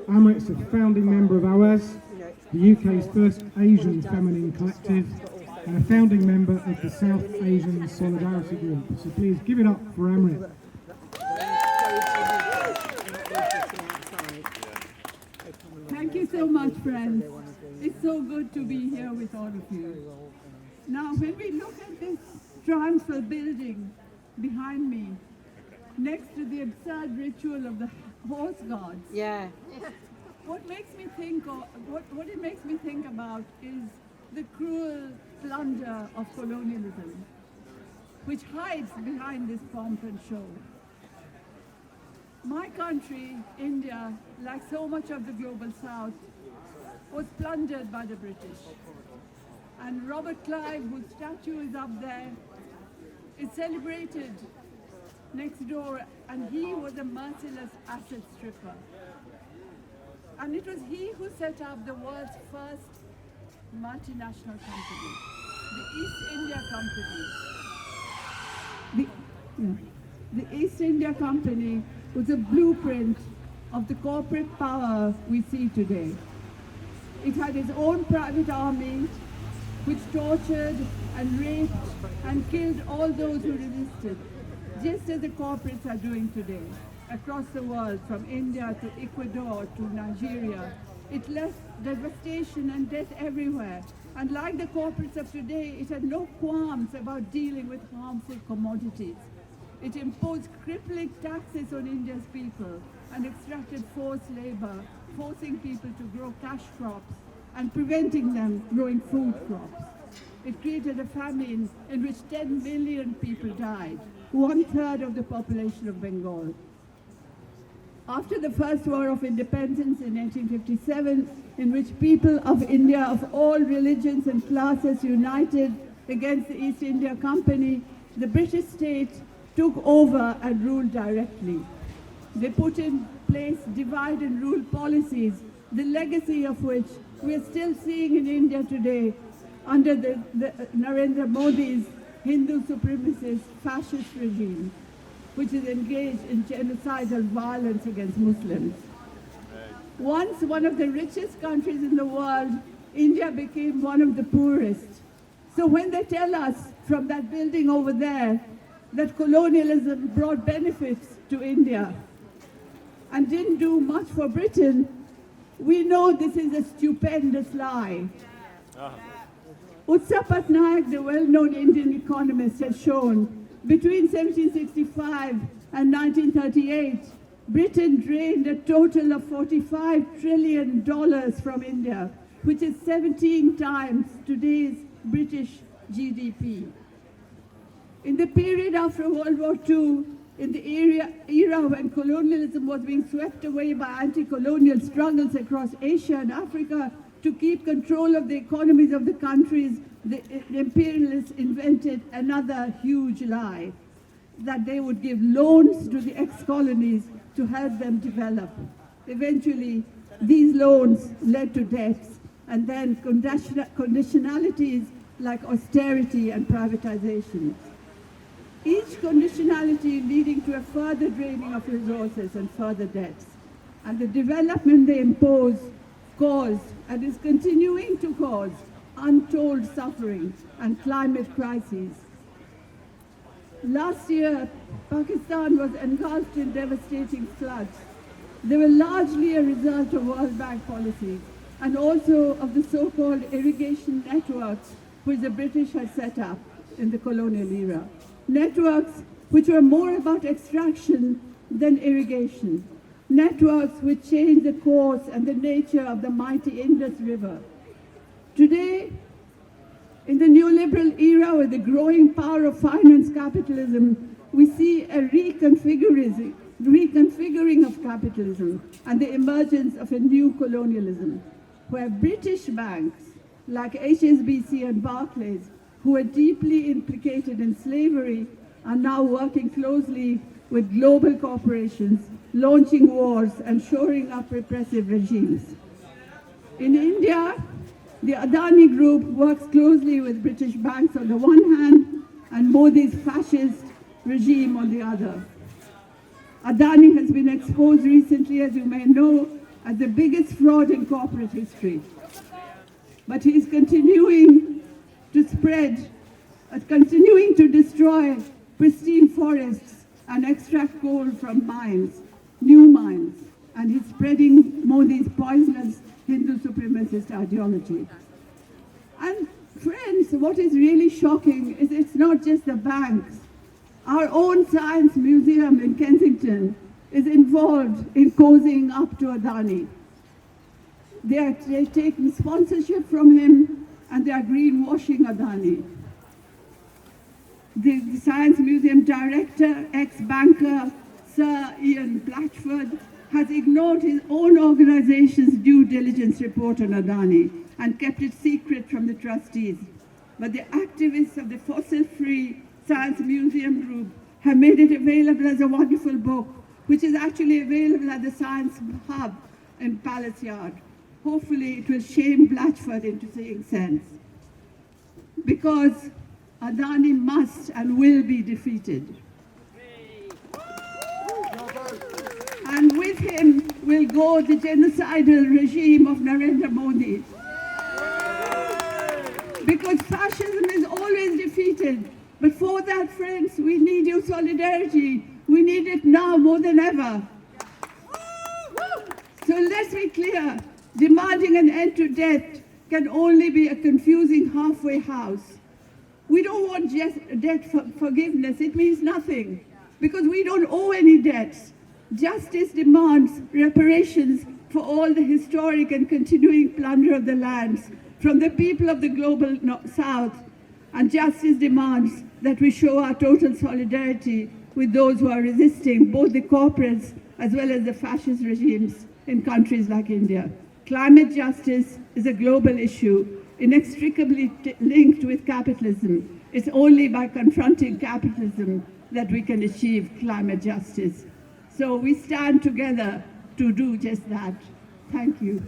Amrit's a founding member of OAS, the UK's first Asian feminine collective, and a founding member of the South Asian Solidarity Group. So please give it up for Amrit. Thank you so much, friends. It's so good to be here with all of you. Now, when we look at this triumphal building behind me, next to the absurd ritual of the horse gods, what it makes me think about is the cruel plunder of colonialism, which hides behind this pomp and show. My country, India, like so much of the global south, was plundered by the British. And Robert Clive, whose statue is up there, is celebrated next door, and he was a merciless asset stripper. And it was he who set up the world's first multinational company, the East India Company. The East India Company was a blueprint of the corporate power we see today. It had its own private army, which tortured and raped and killed all those who resisted, just as the corporates are doing today. Across the world, from India to Ecuador to Nigeria, it left devastation and death everywhere. And like the corporates of today, it had no qualms about dealing with harmful commodities. It imposed crippling taxes on India's people and extracted forced labor, forcing people to grow cash crops and preventing them growing food crops. It created a famine in which 10 million people died, 1/3 of the population of Bengal. After the First War of Independence in 1857, in which people of India of all religions and classes united against the East India Company, the British state took over and ruled directly. They put in place divide and rule policies, the legacy of which we are still seeing in India today under the Narendra Modi's Hindu supremacist fascist regime, which is engaged in genocidal violence against Muslims. Once one of the richest countries in the world, India became one of the poorest. So when they tell us from that building over there that colonialism brought benefits to India and didn't do much for Britain, we know this is a stupendous lie. Utsa Patnaik, the well-known Indian economist, has shown between 1765 and 1938, Britain drained a total of $45 trillion from India, which is 17 times today's British GDP. In the period after World War II, in the era when colonialism was being swept away by anti-colonial struggles across Asia and Africa to keep control of the economies of the countries, the imperialists invented another huge lie, that they would give loans to the ex-colonies to help them develop. Eventually, these loans led to debts and then conditionalities like austerity and privatization. Each conditionality leading to a further draining of resources and further debts. And the development they impose caused and is continuing to cause untold suffering and climate crises. Last year, Pakistan was engulfed in devastating floods. They were largely a result of World Bank policies and also of the so-called irrigation networks which the British had set up in the colonial era. Networks which were more about extraction than irrigation. Networks which changed the course and the nature of the mighty Indus River. Today, in the neoliberal era with the growing power of finance capitalism, we see a reconfiguring of capitalism and the emergence of a new colonialism, where British banks like HSBC and Barclays, who were deeply implicated in slavery, are now working closely with global corporations, launching wars and shoring up repressive regimes. In India, the Adani Group works closely with British banks on the one hand and Modi's fascist regime on the other. Adani has been exposed recently, as you may know, as the biggest fraud in corporate history. But he is continuing to spread, continuing to destroy pristine forests and extract coal from mines, new mines, and he's spreading Modi's poisonous Hindu supremacist ideology. And friends, what is really shocking is it's not just the banks. Our own science museum in Kensington is involved in cozying up to Adani. They're taking sponsorship from him and they are greenwashing Adani. The Science Museum director, ex-banker Sir Ian Blatchford, has ignored his own organization's due diligence report on Adani and kept it secret from the trustees. But the activists of the fossil-free Science Museum group have made it available as a wonderful book, which is actually available at the Science Hub in Palace Yard. Hopefully it will shame Blatchford into saying sense. Because Adani must and will be defeated. And with him will go the genocidal regime of Narendra Modi. Because fascism is always defeated. But for that, friends, we need your solidarity. We need it now more than ever. So let's be clear. Demanding an end to debt can only be a confusing halfway house. We don't want just debt forgiveness. It means nothing because we don't owe any debts. Justice demands reparations for all the historic and continuing plunder of the lands from the people of the global South. And justice demands that we show our total solidarity with those who are resisting both the corporates as well as the fascist regimes in countries like India. Climate justice is a global issue, inextricably linked with capitalism. It's only by confronting capitalism that we can achieve climate justice. So we stand together to do just that. Thank you.